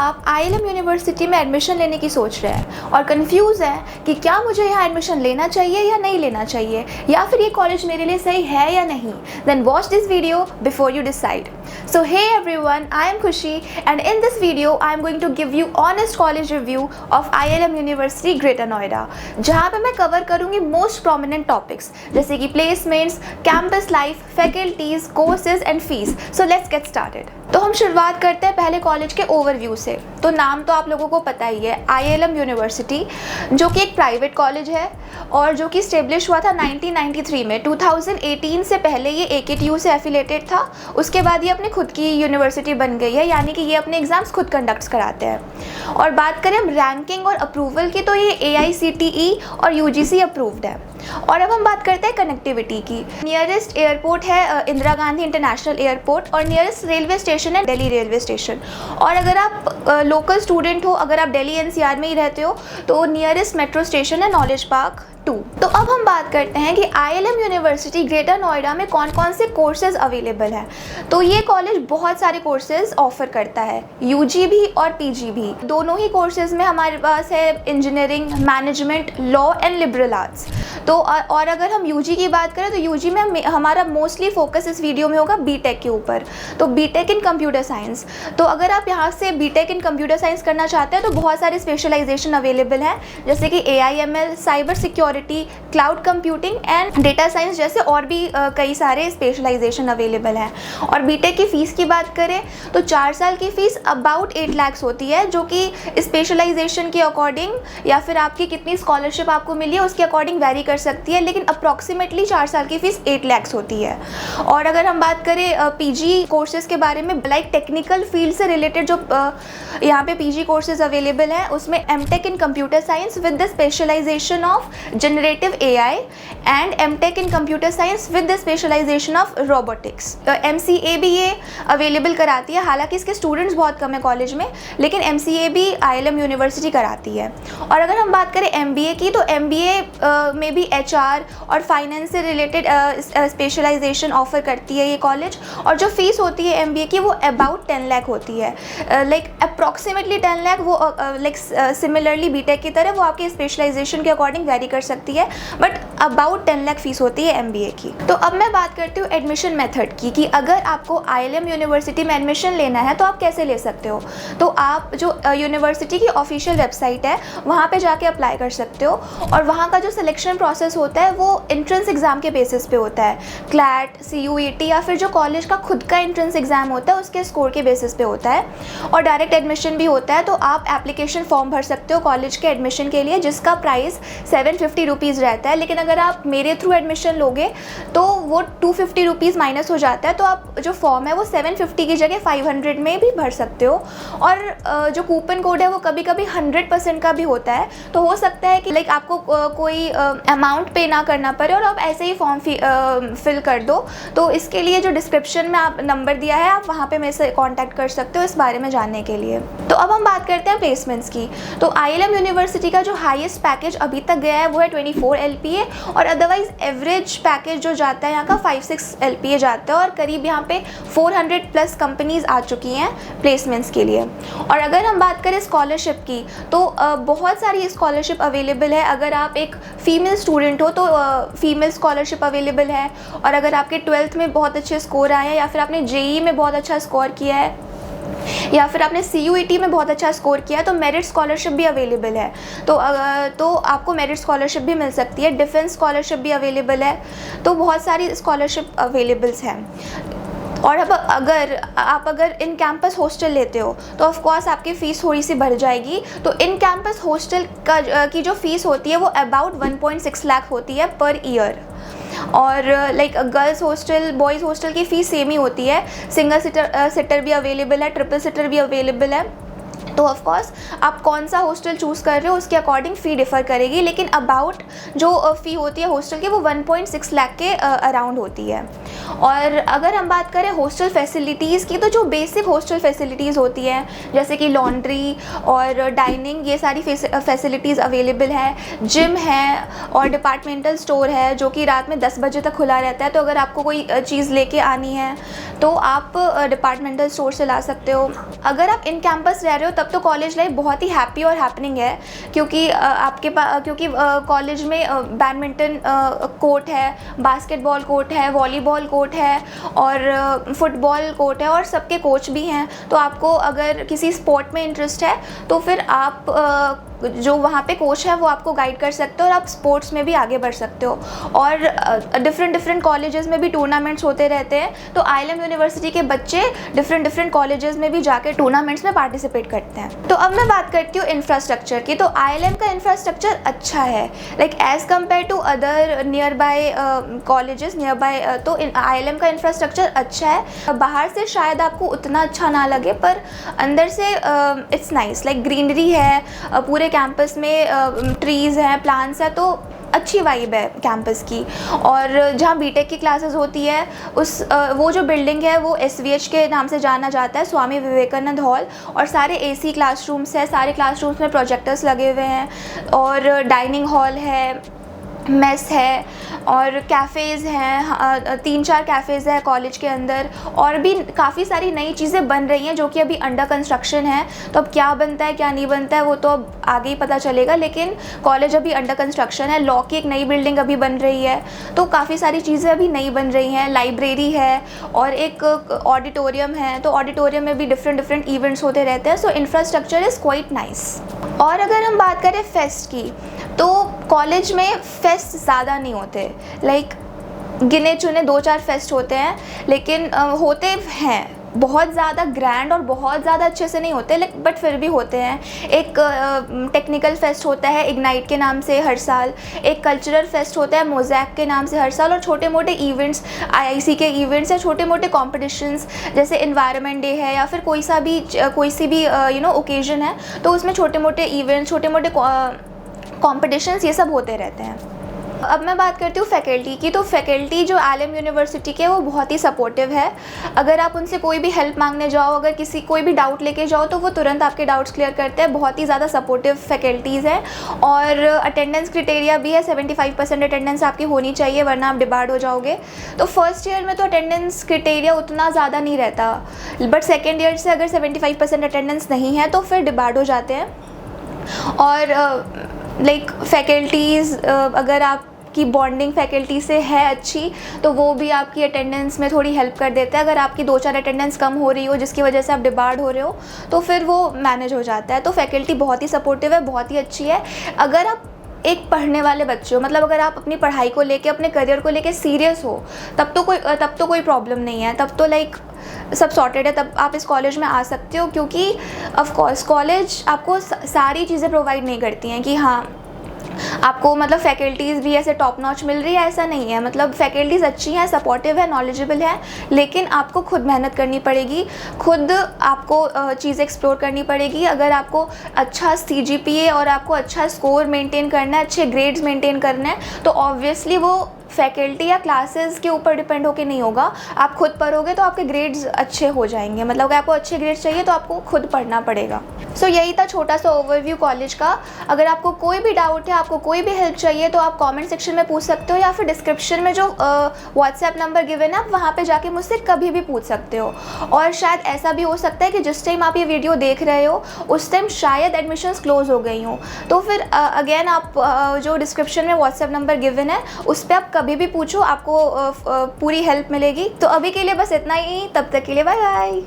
आप ILM university में admission लेने की सोच रहे हैं और कंफ्यूज हैं कि क्या मुझे यहाँ एडमिशन लेना चाहिए या नहीं लेना चाहिए, या फिर ये कॉलेज मेरे लिए सही है या नहीं, then watch this video before you decide. So hey everyone, I am Khushi and in this video I am going to give you honest college review of ILM University Greater Noida, जहाँ पे मैं cover करूँगी most prominent topics जैसे कि placements, campus life, faculties, courses and fees. So let's get started. तो हम शुरुआत करते हैं पहले कॉलेज के ओवरव्यू से. तो नाम तो आप लोगों को पता ही है, ILM यूनिवर्सिटी, जो कि एक प्राइवेट कॉलेज है और जो कि स्टेब्लिश हुआ था 1993 में. 2018 से पहले ये AKTU से एफिलेटेड था. उसके बाद ये अपनी खुद की यूनिवर्सिटी बन गई है, यानी कि ये अपने एग्ज़ाम्स खुद कंडक्ट कराते हैं. और बात करें हम रैंकिंग और अप्रूवल की, तो ये AICTE और UGC अप्रूव्ड है. और अब हम बात करते हैं कनेक्टिविटी की. नियरेस्ट एयरपोर्ट है इंदिरा गांधी इंटरनेशनल एयरपोर्ट और नियरेस्ट रेलवे स्टेशन है दिल्ली रेलवे स्टेशन. और अगर आप लोकल स्टूडेंट हो, अगर आप दिल्ली NCR में ही रहते हो, तो नियरेस्ट मेट्रो स्टेशन है नॉलेज पार्क 2. तो अब हम बात करते हैं कि ILM यूनिवर्सिटी ग्रेटर नोएडा में कौन कौन से कोर्सेज अवेलेबल हैं. तो ये कॉलेज बहुत सारे कोर्सेज ऑफर करता है, UG भी और PG भी. दोनों ही कोर्सेज में हमारे पास है engineering, management, law and liberal arts. तो और अगर हम UG की बात करें तो UG में हमारा मोस्टली फोकस इस वीडियो में होगा BTech के ऊपर. तो BTech इन कंप्यूटर साइंस. तो अगर आप यहाँ से BTech इन कंप्यूटर साइंस करना चाहते हैं तो बहुत सारे स्पेशलाइजेशन अवेलेबल हैं, जैसे कि AI/ML, cyber security, cloud computing and data science जैसे और भी कई सारे स्पेशलाइजेशन अवेलेबल हैं. और BTech की फ़ीस की बात करें तो 4 साल की फ़ीस अबाउट 8 लाख होती है, जो कि स्पेशलाइजेशन के अकॉर्डिंग या फिर आपकी कितनी स्कॉलरशिप आपको मिली है उसके अकॉर्डिंग वेरी कर सकती है, लेकिन अप्रॉक्सीमेटली 4 साल की फ़ीस 8 लाख होती है. और अगर हम बात करें PG कोर्सेज़ के बारे में, लाइक टेक्निकल फील्ड से रिलेटेड जो यहाँ पे PG कोर्सेज़ अवेलेबल हैं, उसमें MTech in computer science with the specialisation of generative AI and MTech in computer science with the specialisation of robotics. MCA भी ये अवेलेबल कराती है. हालांकि इसके स्टूडेंट्स बहुत कम है कॉलेज में, लेकिन MCA भी ILM यूनिवर्सिटी कराती है. और अगर हम बात करें MBA की, तो MBA में भी HR और फाइनेंस से रिलेटेड स्पेशलाइजेशन ऑफर करती है ये कॉलेज. और जो फीस होती है MBA की वो अबाउट 10 लाख होती है, लाइक अप्रॉक्सीमेटली 10 लाख. वो लाइक सिमिलरली BTech की तरह वो आपके स्पेशलाइजेशन के अकॉर्डिंग वेरी कर सकती है, बट अबाउट 10 लाख फीस होती है MBA की. तो अब मैं बात करती हूँ एडमिशन मेथड की, कि अगर आपको ILM यूनिवर्सिटी में एडमिशन लेना है तो आप कैसे ले सकते हो. तो आप जो यूनिवर्सिटी की ऑफिशियल वेबसाइट है वहाँ पे जाके अप्लाई कर सकते हो. और वहाँ का जो सिलेक्शन प्रोसेस होता है वो एंट्रेंस एग्ज़ाम के बेसिस पे होता है. CLAT, CUET या फिर जो कॉलेज का खुद का एंट्रेंस एग्ज़ाम होता है उसके स्कोर के बेसिस पे होता है. और डायरेक्ट एडमिशन भी होता है. तो आप एप्लीकेशन फॉर्म भर सकते हो कॉलेज के एडमिशन के लिए, जिसका प्राइस 750 रुपीज़ रहता है. लेकिन अगर आप मेरे थ्रू एडमिशन लोगे तो वो 250 रुपीज़ माइनस हो जाता है. तो आप जो फॉर्म है वो 750 की जगह 500 में भी भर सकते हो. और जो कूपन कोड है वो कभी कभी 100% का भी होता है. तो हो सकता है कि लाइक आपको कोई अमाउंट पे ना करना पड़े और आप ऐसे ही फॉर्म फिल कर दो. तो इसके लिए जो डिस्क्रिप्शन में आप नंबर दिया है, आप वहाँ पे मेरे से कॉन्टैक्ट कर सकते हो इस बारे में जानने के लिए. तो अब हम बात करते हैं प्लेसमेंट्स की. तो ILM यूनिवर्सिटी का जो हाईएस्ट पैकेज अभी तक गया है वो है 24 LPA, और अदरवाइज एवरेज पैकेज जो जाता है यहाँ का 5-6 LPA जाता है. और करीब यहाँ पे 400+ कंपनीज़ आ चुकी हैं प्लेसमेंट्स के लिए. और अगर हम बात करें स्कॉलरशिप की, तो बहुत सारी स्कॉलरशिप अवेलेबल है. अगर आप एक फ़ीमेल स्टूडेंट हो तो फीमेल स्कॉलरशिप अवेलेबल है. और अगर आपके 12th में बहुत अच्छे स्कोर आए हैं, या फिर आपने JEE में बहुत अच्छा स्कोर किया है, या फिर आपने CUET में बहुत अच्छा स्कोर किया है, तो मेरिट स्कॉलरशिप भी अवेलेबल है. तो आपको मेरिट स्कॉलरशिप भी मिल सकती है. डिफेंस स्कॉलरशिप भी अवेलेबल है. तो बहुत सारी स्कॉलरशिप अवेलेबल्स हैं. और अब अगर इन कैंपस हॉस्टल लेते हो तो ऑफ कोर्स आपकी फ़ीस थोड़ी सी बढ़ जाएगी. तो इन कैंपस हॉस्टल की जो फ़ीस होती है वो अबाउट 1.6 लाख होती है पर ईयर. और like girls hostel, boys hostel की फ़ीस सेम ही होती है. सिंगल सीटर भी अवेलेबल है, ट्रिपल सीटर भी अवेलेबल है. तो ऑफ कोर्स आप कौन सा हॉस्टल चूज़ कर रहे हो उसके अकॉर्डिंग फ़ी डिफ़र करेगी, लेकिन अबाउट जो फ़ी होती है हॉस्टल की वो 1.6 लाख के अराउंड होती है. और अगर हम बात करें हॉस्टल फैसिलिटीज़ की, तो जो बेसिक हॉस्टल फैसिलिटीज़ होती हैं जैसे कि लॉन्ड्री और डाइनिंग, ये सारी फैसिलिटीज़ अवेलेबल है. जिम है और डिपार्टमेंटल स्टोर है जो कि रात में 10 बजे तक खुला रहता है. तो अगर आपको कोई चीज़ लेके आनी है तो आप डिपार्टमेंटल स्टोर से ला सकते हो. अगर आप इन कैंपस रह रहे हो तब तो कॉलेज लाइफ बहुत ही हैप्पी और हैपनिंग है, क्योंकि क्योंकि कॉलेज में बैडमिंटन कोर्ट है, बास्केटबॉल कोर्ट है, वॉलीबॉल कोर्ट है और फुटबॉल कोर्ट है और सबके कोच भी हैं। तो आपको अगर किसी स्पोर्ट में इंटरेस्ट है तो फिर आप जो वहाँ पे कोच है वो आपको गाइड कर सकते हो और आप स्पोर्ट्स में भी आगे बढ़ सकते हो। और डिफरेंट कॉलेजेस में भी टूर्नामेंट्स होते रहते हैं, तो IIM यूनिवर्सिटी के बच्चे डिफरेंट कॉलेजेस में भी जाके टूर्नामेंट्स में पार्टिसिपेट करते हैं। तो अब मैं बात करती हूँ इंफ्रास्ट्रक्चर की। तो IIM का इंफ्रास्ट्रक्चर अच्छा है, like as compare to other nearby colleges nearby, तो IIM का इंफ्रास्ट्रक्चर अच्छा है। बाहर से शायद आपको उतना अच्छा ना लगे, पर अंदर से इट्स नाइस, लाइक ग्रीनरी है, पूरे कैंपस में ट्रीज़ हैं, प्लांट्स हैं, तो अच्छी वाइब है कैंपस की। और जहाँ बीटेक की क्लासेस होती है वो जो बिल्डिंग है वो SVH के नाम से जाना जाता है, स्वामी विवेकानंद हॉल। और सारे AC क्लासरूम्स हैं, सारे क्लासरूम्स में प्रोजेक्टर्स लगे हुए हैं और डाइनिंग हॉल है, मेस है और कैफ़ेज़ हैं, 3-4 कैफ़ेज़ हैं कॉलेज के अंदर। और भी काफ़ी सारी नई चीज़ें बन रही हैं जो कि अभी अंडर कंस्ट्रक्शन है। तो अब क्या बनता है क्या नहीं बनता है वो तो अब आगे ही पता चलेगा, लेकिन कॉलेज अभी अंडर कंस्ट्रक्शन है। लॉ की एक नई बिल्डिंग अभी बन रही है, तो काफ़ी सारी चीज़ें अभी नई बन रही हैं। लाइब्रेरी है और एक ऑडिटोरियम है, तो ऑडिटोरियम में भी डिफरेंट इवेंट्स होते रहते हैं। सो इंफ्रास्ट्रक्चर इज़ क्वाइट नाइस। और अगर हम बात करें फेस्ट की, तो कॉलेज में फेस्ट ज़्यादा नहीं होते, लाइक गिने चुने 2-4 फेस्ट होते हैं, लेकिन होते हैं बहुत ज़्यादा ग्रैंड और बहुत ज़्यादा अच्छे से नहीं होते, बट फिर भी होते हैं। एक टेक्निकल फेस्ट होता है इग्नाइट के नाम से हर साल, एक कल्चरल फेस्ट होता है मोज़ैक के नाम से हर साल, और छोटे मोटे इवेंट्स IIC के इवेंट्स या छोटे मोटे कॉम्पिटिशन्स जैसे एनवायरनमेंट डे है या फिर कोई सी भी ओकेजन है, तो उसमें छोटे मोटे इवेंट्स, छोटे मोटे कॉम्पिटिशन्स ये सब होते रहते हैं। अब मैं बात करती हूँ फैकल्टी की। तो फैकल्टी जो IIM यूनिवर्सिटी के वो बहुत ही सपोर्टिव है। अगर आप उनसे कोई भी हेल्प मांगने जाओ, अगर कोई भी डाउट लेके जाओ, तो वो तुरंत आपके डाउट्स क्लियर करते हैं। बहुत ही ज़्यादा सपोर्टिव फैकल्टीज़ हैं। और अटेंडेंस क्राइटेरिया भी है, 75% अटेंडेंस आपकी होनी चाहिए, वरना आप डिबार्ड हो जाओगे। तो फर्स्ट ईयर में तो अटेंडेंस क्राइटेरिया उतना ज़्यादा नहीं रहता, बट सेकेंड ईयर से अगर 75% अटेंडेंस नहीं है तो फिर डिबार्ड हो जाते हैं। और लाइक फैकल्टीज़, अगर आपकी बॉन्डिंग फैकल्टी से है अच्छी, तो वो भी आपकी अटेंडेंस में थोड़ी हेल्प कर देता है। अगर आपकी 2-4 अटेंडेंस कम हो रही हो जिसकी वजह से आप डिबार्ड हो रहे हो, तो फिर वो मैनेज हो जाता है। तो फैकल्टी बहुत ही सपोर्टिव है, बहुत ही अच्छी है। अगर आप एक पढ़ने वाले बच्चे हो, मतलब अगर आप अपनी पढ़ाई को लेके, अपने करियर को लेके सीरियस हो, तब तो कोई प्रॉब्लम नहीं है, तब तो लाइक सब सॉर्टेड है, तब आप इस कॉलेज में आ सकते हो। क्योंकि ऑफ कोर्स कॉलेज आपको सारी चीज़ें प्रोवाइड नहीं करती हैं कि हाँ आपको मतलब फैकल्टीज़ भी ऐसे टॉप नॉच मिल रही है, ऐसा नहीं है। मतलब फैकल्टीज़ अच्छी हैं, सपोर्टिव है, नॉलेजेबल है, लेकिन आपको खुद मेहनत करनी पड़ेगी, खुद आपको चीज़ें एक्सप्लोर करनी पड़ेगी। अगर आपको अच्छा CGPA और आपको अच्छा स्कोर मेंटेन करना है, अच्छे ग्रेड्स मेंटेन करना है, तो ऑब्वियसली वो फैकल्टी या क्लासेस के ऊपर डिपेंड होकर नहीं होगा। आप खुद पढ़ोगे तो आपके ग्रेड्स अच्छे हो जाएंगे। मतलब अगर आपको अच्छे ग्रेड्स चाहिए तो आपको खुद पढ़ना पड़ेगा। सो यही था छोटा सा ओवरव्यू कॉलेज का। अगर आपको कोई भी डाउट है, आपको कोई भी हेल्प चाहिए, तो आप कमेंट सेक्शन में पूछ सकते हो, या फिर डिस्क्रिप्शन में जो व्हाट्सएप नंबर गिवन है आप वहाँ पे जाके मुझसे कभी भी पूछ सकते हो। और शायद ऐसा भी हो सकता है कि जिस टाइम आप ये वीडियो देख रहे हो उस टाइम शायद एडमिशन्स क्लोज हो गई हों, तो फिर अगेन आप जो डिस्क्रिप्शन में व्हाट्सएप नंबर गिवन है उस पर आप कभी भी पूछो, आपको पूरी हेल्प मिलेगी। तो अभी के लिए बस इतना ही, तब तक के लिए बाय बाय।